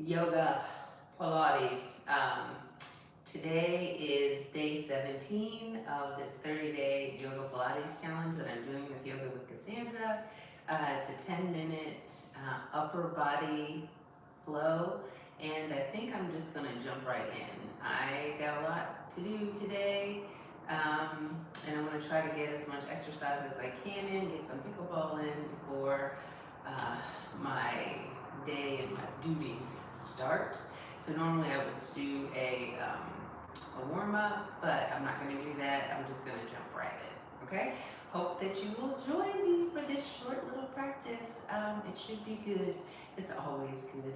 yoga, Pilates. Today is day 17 of this 30-day yoga Pilates challenge that I'm doing with Yoga with Cassandra. It's a 10-minute upper body flow, and I think I'm just gonna jump right in. I got a lot to do today, and I'm gonna try to get as much exercise as I can in, get some pickleball in before my day and my duties start. So normally I would do a warm up, but I'm not going to do that. I'm just going to jump right in. Okay? Hope that you will join me for this short little practice. It should be good. It's always good.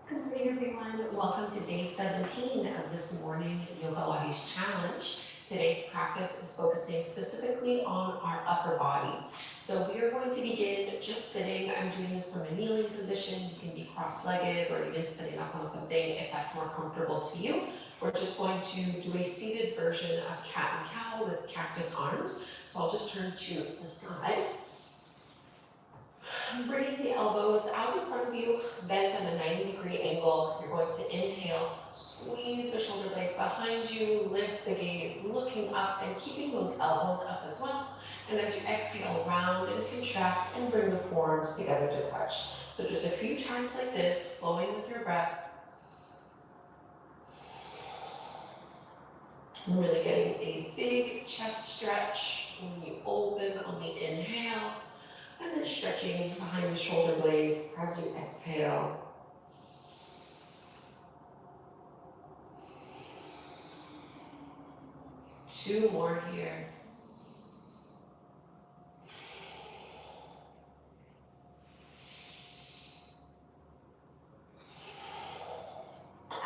Good morning, everyone. Welcome to day 17 of this morning Yoga Pilates challenge. Today's practice is focusing specifically on our upper body. So we are going to begin just sitting. I'm doing this from a kneeling position. You can be cross-legged or even sitting up on something if that's more comfortable to you. We're just going to do a seated version of cat and cow with cactus arms. So I'll just turn to the side. Bringing the elbows out in front of you, bent on a 90-degree angle. You're going to inhale, squeeze the shoulder blades behind you, lift the gaze, looking up and keeping those elbows up as well. And as you exhale, round and contract and bring the forearms together to touch. So just a few times like this, flowing with your breath. Really getting a big chest stretch when you open on the inhale. And then stretching behind the shoulder blades as you exhale. Two more here.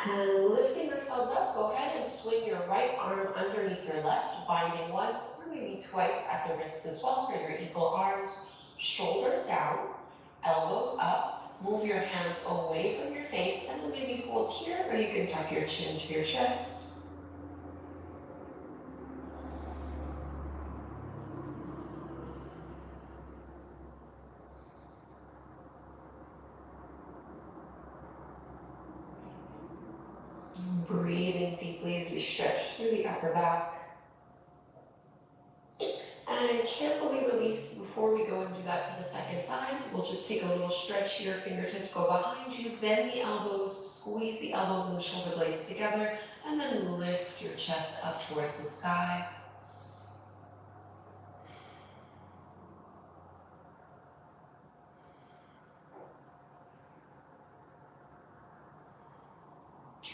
And lifting ourselves up, go ahead and swing your right arm underneath your left, binding once or maybe twice at the wrists as well for your equal arms. Shoulders down, elbows up, move your hands away from your face and then maybe hold here, or you can tuck your chin to your chest. Breathing deeply as we stretch through the upper back. And carefully release before we go and do that to the second side. We'll just take a little stretch here, fingertips go behind you, bend the elbows, squeeze the elbows and the shoulder blades together, and then lift your chest up towards the sky.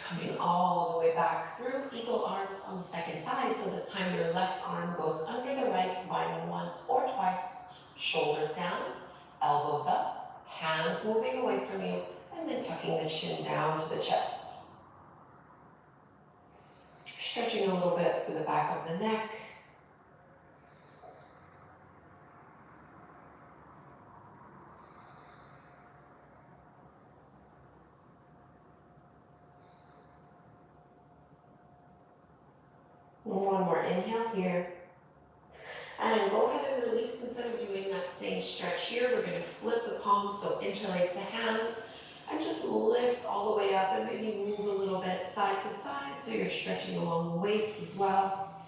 Coming all the way back through, eagle arms on the second side. So this time your left arm goes under the right, binding once or twice. Shoulders down, elbows up, hands moving away from you, and then tucking the chin down to the chest. Stretching a little bit through the back of the neck. One more inhale here. And go ahead and release. Instead of doing that same stretch here, we're going to split the palms, so interlace the hands, and just lift all the way up and maybe move a little bit side to side, so you're stretching along the waist as well.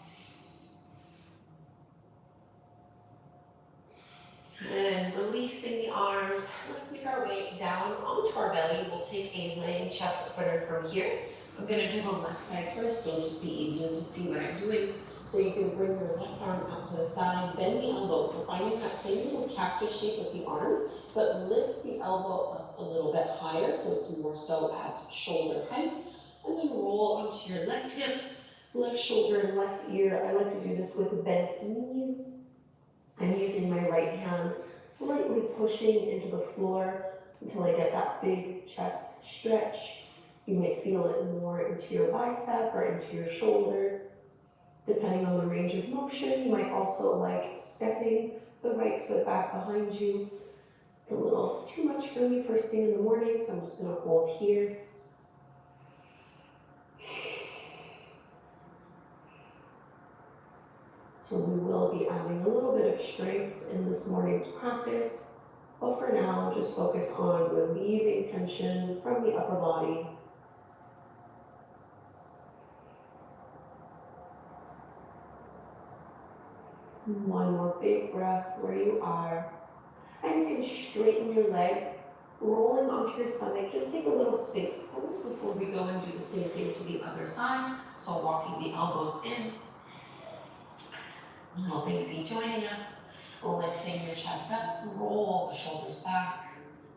And releasing the arms, let's make our way down onto our belly. We'll take a laying chest forward from here. I'm going to do the left side first. It'll just be easier to see what I'm doing. So you can bring your left arm up to the side, bend the elbow. So finding that same little cactus shape with the arm, but lift the elbow up a little bit higher so it's more so at shoulder height. And then roll onto your left hip, left shoulder, and left ear. I like to do this with bent knees. I'm using my right hand, lightly pushing into the floor until I get that big chest stretch. You might feel it more into your bicep or into your shoulder. Depending on the range of motion, you might also like stepping the right foot back behind you. It's a little too much for me first thing in the morning, so I'm just going to hold here. So we will be adding a little bit of strength in this morning's practice, but for now, just focus on relieving tension from the upper body. One more big breath where you are. And you can straighten your legs, rolling onto your stomach. Just take a little Sphinx pose before we go and do the same thing to the other side. So walking the elbows in. Little things joining us. Lifting your chest up, roll the shoulders back.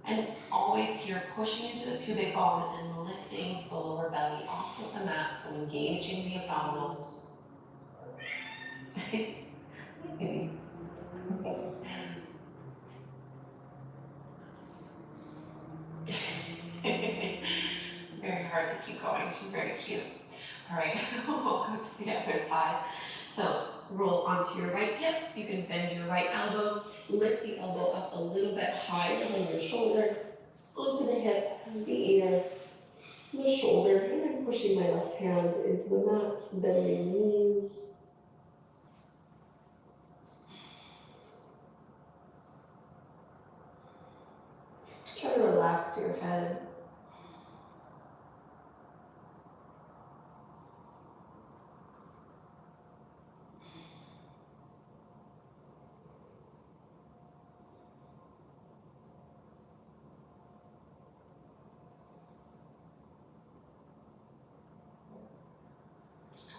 And always here pushing into the pubic bone and lifting the lower belly off of the mat. So engaging the abdominals. Very hard to keep going. She's very cute. All right, we'll go to the other side. So roll onto your right hip. You can bend your right elbow, lift the elbow up a little bit higher than your shoulder, onto the hip, the ear, the shoulder, and I'm pushing my left hand into the mat, bending your knees. Try to relax your head.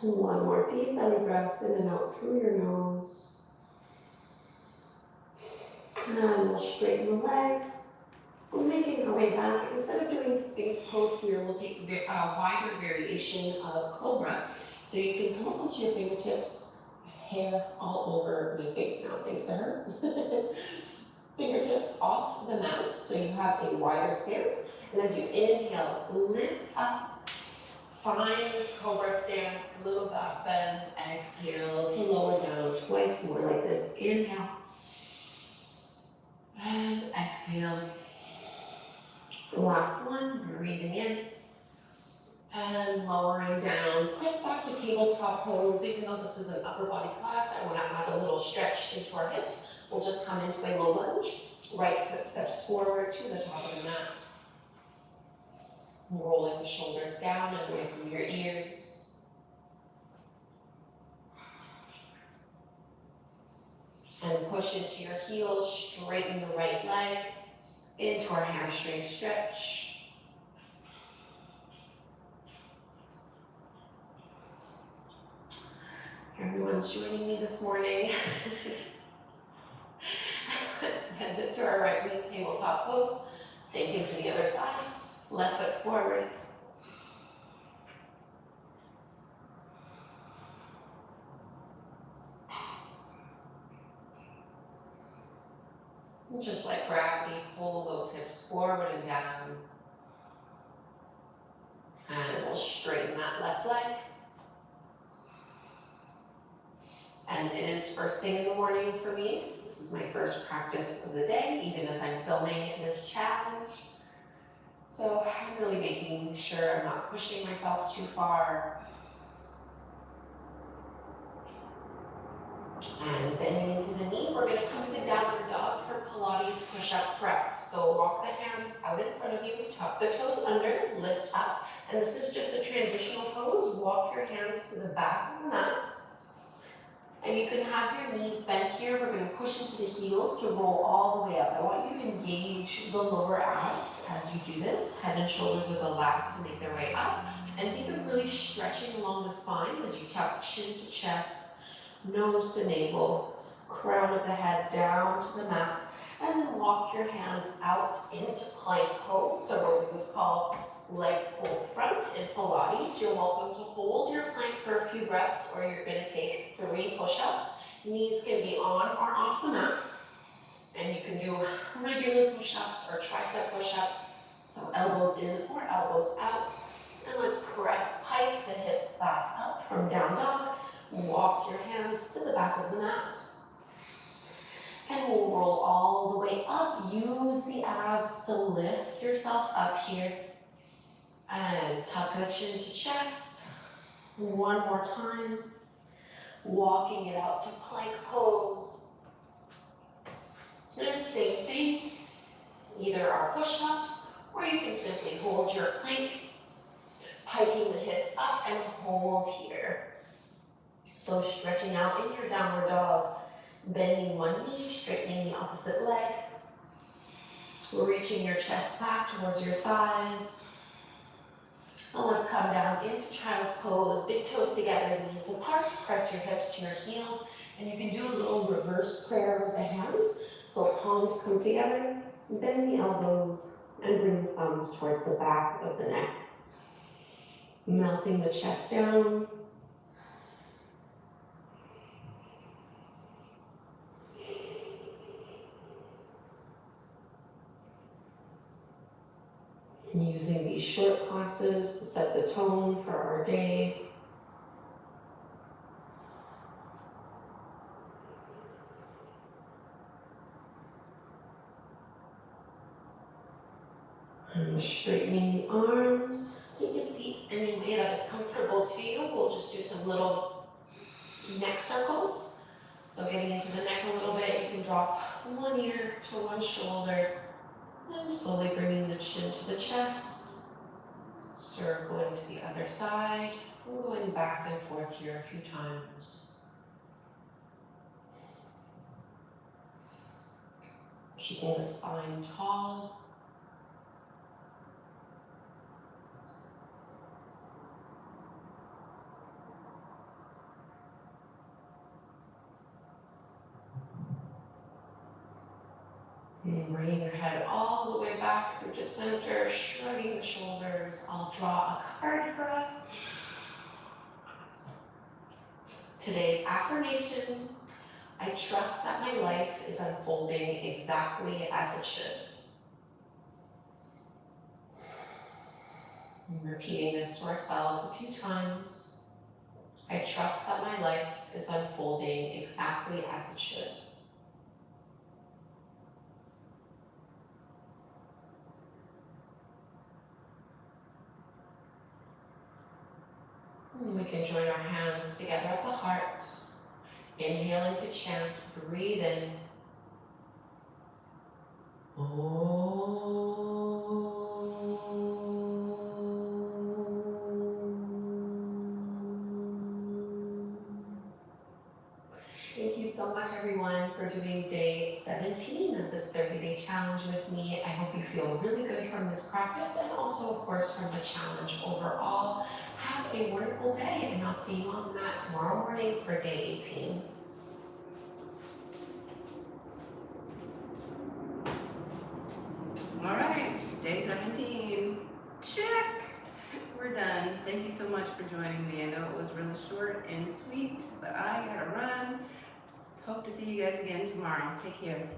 One more deep belly breath in and out through your nose. And we'll straighten the legs. We're making our way back. Instead of doing Sphinx pose here, we'll take a wider variation of Cobra. So you can come up onto your fingertips, hair all over my face now, thanks to her. Fingertips off the mat, so you have a wider stance. And as you inhale, lift up. Find this Cobra stance, little back bend. Exhale to lower down twice more like this. Inhale. And exhale. Last one, breathing in. And lowering down. Press back to tabletop pose. Even though this is an upper body class, I want to add a little stretch into our hips. We'll just come into a low lunge. Right foot steps forward to the top of the mat. Rolling the shoulders down and away from your ears. And push into your heels, straighten the right leg into our hamstring stretch. Everyone's joining me this morning. Let's bend it to our right knee, tabletop pose. Same thing to the other side. Left foot forward. And just like gravity, pull those hips forward and down. And we'll straighten that left leg. And it is first thing in the morning for me. This is my first practice of the day, even as I'm filming this challenge. So I'm really making sure I'm not pushing myself too far. And bending into the knee, we're gonna come into downward dog for Pilates push-up prep. So walk the hands out in front of you, tuck the toes under, lift up. And this is just a transitional pose. Walk your hands to the back of the mat. And you can have your knees bent here. We're going to push into the heels to roll all the way up. I want you to engage the lower abs as you do this. Head and shoulders are the last to make their way up. And think of really stretching along the spine as you tuck chin to chest, nose to navel, crown of the head down to the mat. And then walk your hands out into plank pose, or what we would call leg pull front in Pilates. You're welcome to hold your plank for a few breaths, or you're going to take 3 push-ups. Knees can be on or off the mat. And you can do regular push-ups or tricep push-ups. So elbows in or elbows out. And let's press pike the hips back up from down dog. Walk your hands to the back of the mat. And we'll roll all the way up. Use the abs to lift yourself up here. And tuck the chin to chest. One more time. walking it out to plank pose. And same thing, either our push-ups, or you can simply hold your plank, piking the hips up and hold here. So stretching out in your downward dog, bending one knee, straightening the opposite leg. We're reaching your chest back towards your thighs. And let's come down into child's pose, big toes together, knees apart, press your hips to your heels, and you can do a little reverse prayer with the hands. So palms come together, bend the elbows, and bring the thumbs towards the back of the neck. Melting the chest down. Using these short classes to set the tone for our day. And straightening the arms. Take a seat any way that is comfortable to you. We'll just do some little neck circles. So getting into the neck a little bit, you can drop one ear to one shoulder. And slowly bringing the chin to the chest, circling to the other side, and going back and forth here a few times. Keeping the spine tall. And bringing your head all the way back through to center, shrugging the shoulders. I'll draw a card for us. Today's affirmation: I trust that my life is unfolding exactly as it should. And repeating this to ourselves a few times. I trust that my life is unfolding exactly as it should. And we can join our hands together at the heart. Inhaling to chant, breathe in. Thank you so much, everyone, for doing day 17 of this 30-day challenge with me. I hope you feel really good from this practice and also, of course, from the challenge overall. Have a wonderful day, and I'll see you on the mat tomorrow morning for day 18. All right, day 17, check. We're done. Thank you so much for joining me. I know it was really short and sweet, but I gotta run. Hope to see you guys again tomorrow. Take care.